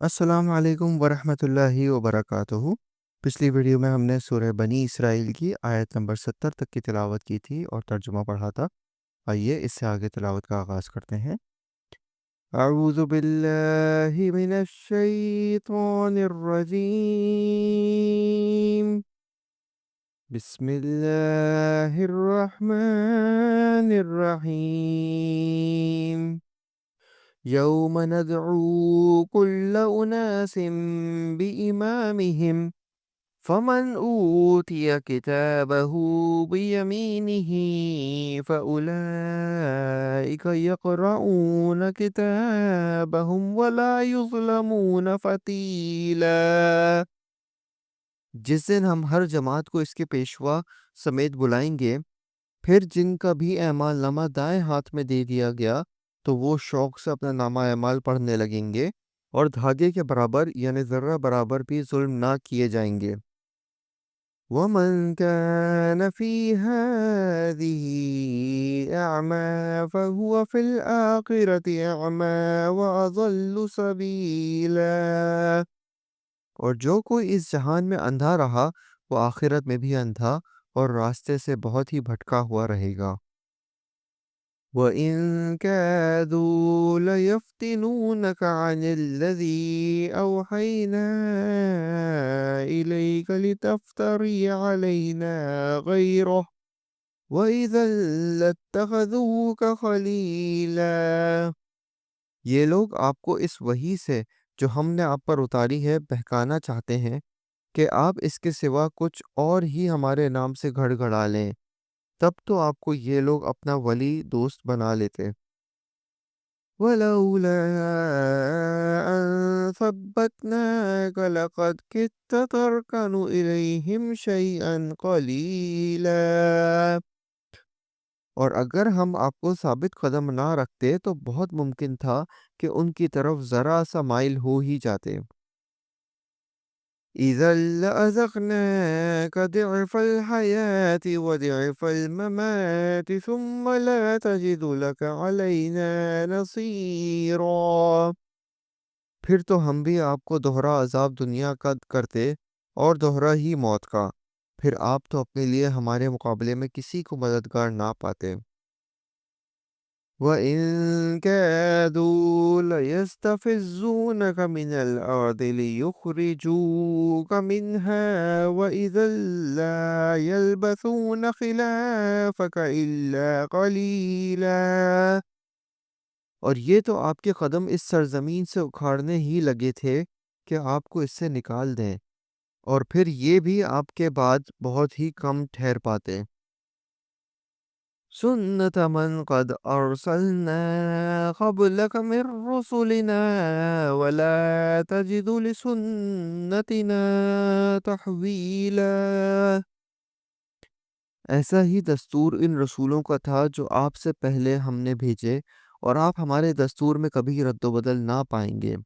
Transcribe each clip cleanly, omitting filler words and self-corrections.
السلام علیکم ورحمۃ اللہ وبرکاتہ۔ پچھلی ویڈیو میں ہم نے سورہ بنی اسرائیل کی آیت نمبر 70 تک کی تلاوت کی تھی اور ترجمہ پڑھا تھا۔ آئیے اس سے آگے تلاوت کا آغاز کرتے ہیں۔ اعوذ باللہ من الشیطان الرجیم، بسم اللہ الرحمن الرحیم۔ یوم ندعو کل اناس بإمامهم فمن أوتي كتابه بيمينه فأولئك يقرؤون كتابهم ولا يظلمون فتيلا۔ جس دن ہم ہر جماعت کو اس کے پیشوا سمیت بلائیں گے، پھر جن کا بھی اعمال نامہ دائیں ہاتھ میں دے دیا گیا تو وہ شوق سے اپنا نامہ اعمال پڑھنے لگیں گے، اور دھاگے کے برابر یعنی ذرہ برابر بھی ظلم نہ کیے جائیں گے۔ وَمَنْ كَانَ فِي هَذِهِ أَعْمَى فَهُوَ فِي الْآخِرَةِ أَعْمَى وَأَضَلُّ سَبِيلًا۔ اور جو کوئی اس جہان میں اندھا رہا وہ آخرت میں بھی اندھا اور راستے سے بہت ہی بھٹکا ہوا رہے گا۔ وَإِن كَادُوا لَيَفْتِنُونَكَ عَنِ الَّذِي أَوْحَيْنَا إِلَيْكَ لِتَفْتَرِيَ عَلَيْنَا غَيْرَهُ وَإِذًا لَاتَّخَذُوكَ خَلِيلًا۔ یہ لوگ آپ کو اس وحی سے جو ہم نے آپ پر اتاری ہے بہکانا چاہتے ہیں کہ آپ اس کے سوا کچھ اور ہی ہمارے نام سے گھڑ گھڑا لیں، تب تو آپ کو یہ لوگ اپنا ولی دوست بنا لیتے۔ وَلَوْلَا أَن ثَبَّتْنَاكَ لَقَدْ كِدتَّ تَرْكَنُ إِلَيْهِمْ شَيْئًا قَلِيلًا۔ اور اگر ہم آپ کو ثابت قدم نہ رکھتے تو بہت ممکن تھا کہ ان کی طرف ذرا سا مائل ہو ہی جاتے۔ إِذًا لَأَذَقْنَاكَ ضِعْفَ الْحَيَاةِ وَضِعْفَ الْمَمَاتِ ثُمَّ لَا تَجِدُ لَكَ عَلَيْنَا نَصِيرًا۔ پھر تو ہم بھی آپ کو دوہرا عذاب دنیا کا کرتے اور دوہرا ہی موت کا، پھر آپ تو اپنے لیے ہمارے مقابلے میں کسی کو مددگار نہ پاتے۔ وَإِن كَادُوا لَيَسْتَفِزُّونَكَ مِنَ الْأَرْضِ لِيُخْرِجُوكَ مِنْهَا وَإِذًا لَّا يَلْبَثُونَ خِلَافَكَ إِلَّا قَلِيلًا۔ اور یہ تو آپ کے قدم اس سرزمین سے اکھاڑنے ہی لگے تھے کہ آپ کو اس سے نکال دیں، اور پھر یہ بھی آپ کے بعد بہت ہی کم ٹھہر پاتے۔ سُنَّتَ مَنْ قَدْ أَرْسَلْنَا قَبْلَكَ مِنْ رُسُلِنَا وَلَا تَجِدُ لِسُنَّتِنَا تَحْوِيلًا۔ ایسا ہی دستور ان رسولوں کا تھا جو آپ سے پہلے ہم نے بھیجے، اور آپ ہمارے دستور میں کبھی رد و بدل نہ پائیں گے۔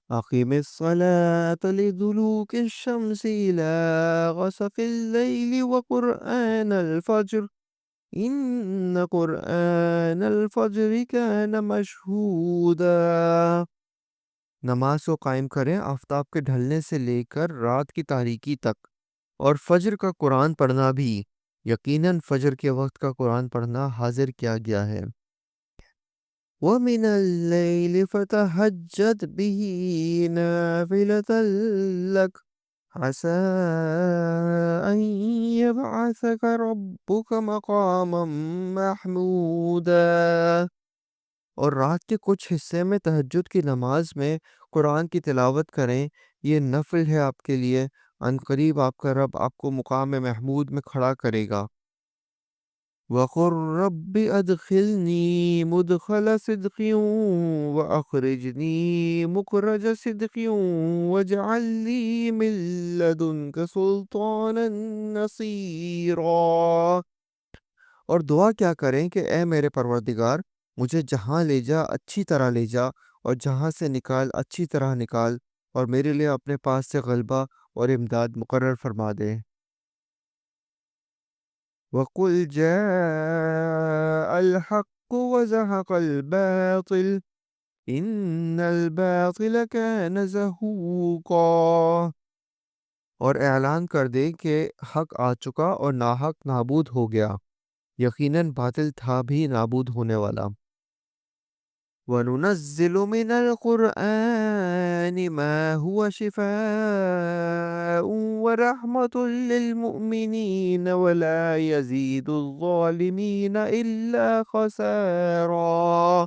أَقِمِ الصَّلَاةَ لِدُلُوكِ الشَّمْسِ إِلَى غَسَقِ اللَّيْلِ وَقُرْآنَ الْفَجْرِ إِنَّ قُرْآنَ الْفَجْرِ كَانَ مَشْهُودًا۔ نماز کو قائم کریں آفتاب کے ڈھلنے سے لے کر رات کی تاریکی تک، اور فجر کا قرآن پڑھنا بھی، یقیناً فجر کے وقت کا قرآن پڑھنا حاضر کیا گیا ہے۔ وَمِنَ اللَّيْلِ فَتَهَجَّدْ بِهِ نَافِلَةً لَكَ عَسَىٰ أَن يَبْعَثَكَ رَبُّكَ مَقَامًا مَّحْمُودًا۔ اور رات کے کچھ حصے میں تہجد کی نماز میں قرآن کی تلاوت کریں، یہ نفل ہے آپ کے لیے، عن قریب آپ کا رب آپ کو مقام محمود میں کھڑا کرے گا۔ وَقُل رَّبِّ أَدْخِلْنِي مُدْخَلَ صِدْقٍ وَأَخْرِجْنِي مُخْرَجَ صِدْقٍ وَاجْعَل لِّي مِن لَّدُنكَ سُلْطَانًا نَّصِيرًا۔ اور دعا کیا کریں کہ اے میرے پروردگار، مجھے جہاں لے جا اچھی طرح لے جا، اور جہاں سے نکال اچھی طرح نکال، اور میرے لیے اپنے پاس سے غلبہ اور امداد مقرر فرما دے۔ وَقُلْ جَاءَ الْحَقُّ وَزَهَقَ الْبَاطِلُ ان الباطل كان زہوقا، اور اعلان کر دے کہ حق آ چکا اور ناحق نابود ہو گیا، یقیناً باطل تھا بھی نابود ہونے والا۔ وَنُنَزِّلُ مِنَ الْقُرْآنِ مَا هُوَ شِفَاءٌ وَرَحْمَةٌ لِّلْمُؤْمِنِينَ وَلَا يَزِيدُ الظَّالِمِينَ إِلَّا خَسَارًا۔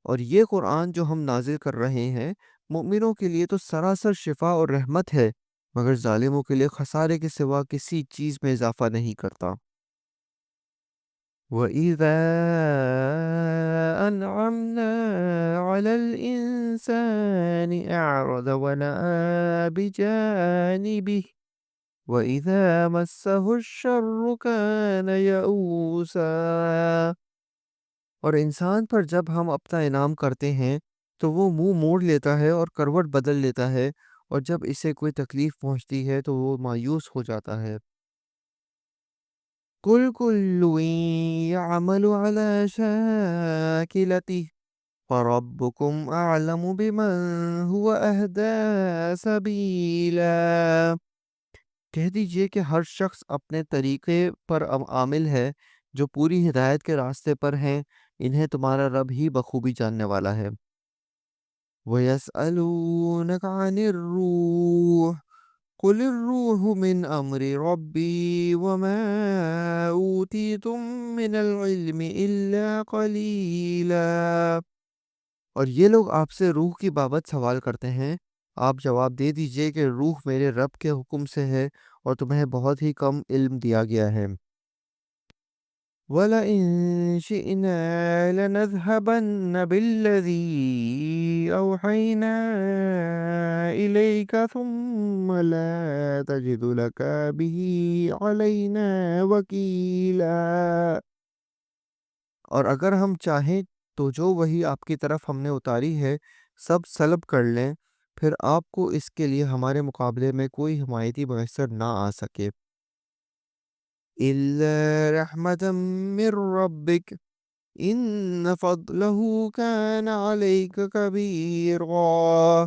اور یہ قرآن جو ہم نازل کر رہے ہیں مومنوں کے لیے تو سراسر شفا اور رحمت ہے، مگر ظالموں کے لیے خسارے کے سوا کسی چیز میں اضافہ نہیں کرتا۔ وَإِذَا أَنْعَمْنَا عَلَى الْإِنسَانِ أَعْرَضَ وَنَأَىٰ بِجَانِبِهِ وَإِذَا مَسَّهُ الشَّرُّ كَانَ يَئُوسًا۔ اور انسان پر جب ہم اپنا انعام کرتے ہیں تو وہ منہ موڑ لیتا ہے اور کروٹ بدل لیتا ہے، اور جب اسے کوئی تکلیف پہنچتی ہے تو وہ مایوس ہو جاتا ہے۔ قُلْ كُلٌّ يَعْمَلُ عَلَى شَاكِلَتِهِ فَرَبُّكُمْ أَعْلَمُ بِمَنْ هُوَ أَهْدَىٰ سَبِيلًا۔ کہہ دیجئے کہ ہر شخص اپنے طریقے پر عامل ہے، جو پوری ہدایت کے راستے پر ہیں انہیں تمہارا رب ہی بخوبی جاننے والا ہے۔ وَيَسْأَلُونَكَ عَنِ الرُّوحِ قُلِ الرُّوحُ مِنْ أَمْرِ رَبِّي وَمَا أُوتِيتُم مِّنَ الْعِلْمِ إِلَّا قَلِيلًا۔ اور یہ لوگ آپ سے روح کی بابت سوال کرتے ہیں، آپ جواب دے دیجئے کہ روح میرے رب کے حکم سے ہے اور تمہیں بہت ہی کم علم دیا گیا ہے۔ وَلَئِن شِئْنَا لَنَذْهَبَنَّ بِالَّذِي أَوْحَيْنَا إِلَيْكَ ثُمَّ لَا تَجِدُ لَكَ بِهِ عَلَيْنَا وَكِيلًا۔ اور اگر ہم چاہیں تو جو وحی آپ کی طرف ہم نے اتاری ہے سب سلب کر لیں، پھر آپ کو اس کے لیے ہمارے مقابلے میں کوئی حمایتی میسر نہ آ سکے۔ إِلَّا رَحْمَةً مِّن رَّبِّكَ إِنَّ فَضْلَهُ كَانَ عَلَيْكَ كَبِيرًا۔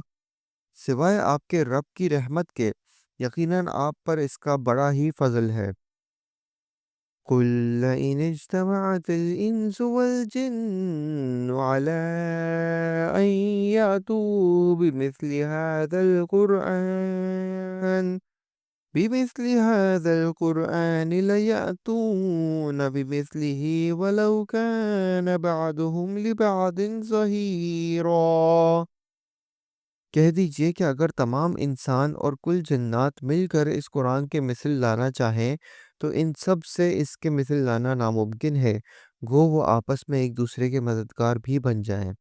سوائے آپ کے رب کی رحمت کے، یقیناً آپ پر اس کا بڑا ہی فضل ہے۔ قُل لَّئِنِ اجْتَمَعَتِ الْإِنسُ وَالْجِنُّ عَلَىٰ أَن يَأْتُوا بِمِثْلِ هَٰذَا الْقُرْآنِ لَيَأْتُونَ بِمِثْلِهِ وَلَوْ كَانَ بَعْضُهُمْ لِبَعْضٍ ظَهِيرًا۔ کہہ دیجئے کہ اگر تمام انسان اور کل جنات مل کر اس قرآن کے مثل لانا چاہیں تو ان سب سے اس کے مثل لانا ناممکن ہے، گو وہ آپس میں ایک دوسرے کے مددگار بھی بن جائیں۔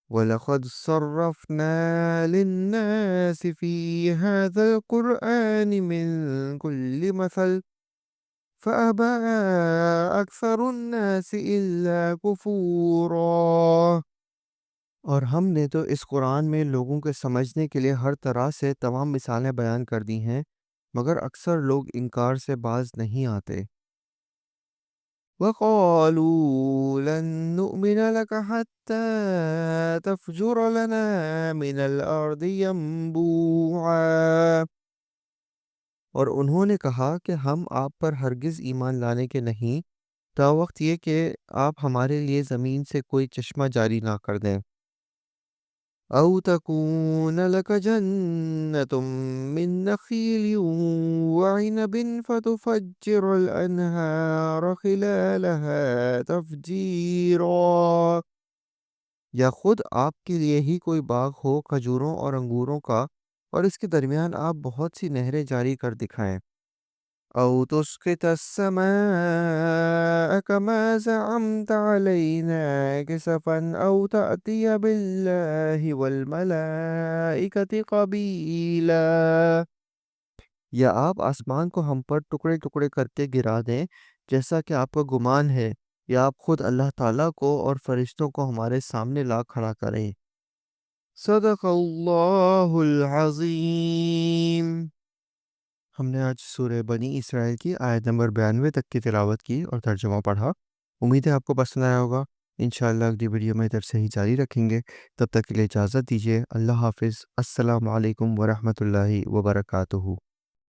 وَلَقَدْ صَرَّفْنَا لِلنَّاسِ فِي هَٰذَا الْقُرْآنِ مِن كُلِّ مَثَلٍ فَأَبَىٰ أَكْثَرُ النَّاسِ إِلَّا كُفُورًا۔ اور ہم نے تو اس قرآن میں لوگوں کے سمجھنے کے لیے ہر طرح سے تمام مثالیں بیان کر دی ہیں، مگر اکثر لوگ انکار سے باز نہیں آتے۔ وَقَالُوا لَن نُّؤْمِنَ لَكَ حَتَّىٰ تَفْجُرَ لَنَا مِنَ الْأَرْضِ يَنبُوعًا۔ اور انہوں نے کہا کہ ہم آپ پر ہرگز ایمان لانے کے نہیں، تا وقت یہ کہ آپ ہمارے لیے زمین سے کوئی چشمہ جاری نہ کر دیں۔ أَوْ تَكُونَ لَكَ جَنَّةٌ مِّن نَّخِيلٍ وَعِنَبٍ فَتُفَجِّرَ الْأَنْهَارَ خِلَالَهَا تَفْجِيرًا۔ یا خود آپ کے لیے ہی کوئی باغ ہو کھجوروں اور انگوروں کا، اور اس کے درمیان آپ بہت سی نہریں جاری کر دکھائیں۔ أَوْ تُسْقِطَ السَّمَاءَ كَمَا زَعَمْتَ عَلَيْنَا كِسَفًا أَوْ تَأْتِيَ بِاللَّهِ وَالْمَلَائِكَةِ قَبِيلًا۔ یا آپ آسمان کو ہم پر ٹکڑے ٹکڑے کر کے گرا دیں جیسا کہ آپ کا گمان ہے، یا آپ خود اللہ تعالیٰ کو اور فرشتوں کو ہمارے سامنے لا کھڑا کریں۔ صدق اللہ العظیم۔ ہم نے آج سورہ بنی اسرائیل کی آیت نمبر 92 تک کی تلاوت کی اور ترجمہ پڑھا۔ امید ہے آپ کو پسند آیا ہوگا۔ انشاءاللہ اگلی ویڈیو میں ادھر سے ہی جاری رکھیں گے۔ تب تک کے لیے اجازت دیجیے۔ اللہ حافظ۔ السلام علیکم ورحمۃ اللہ وبرکاتہ۔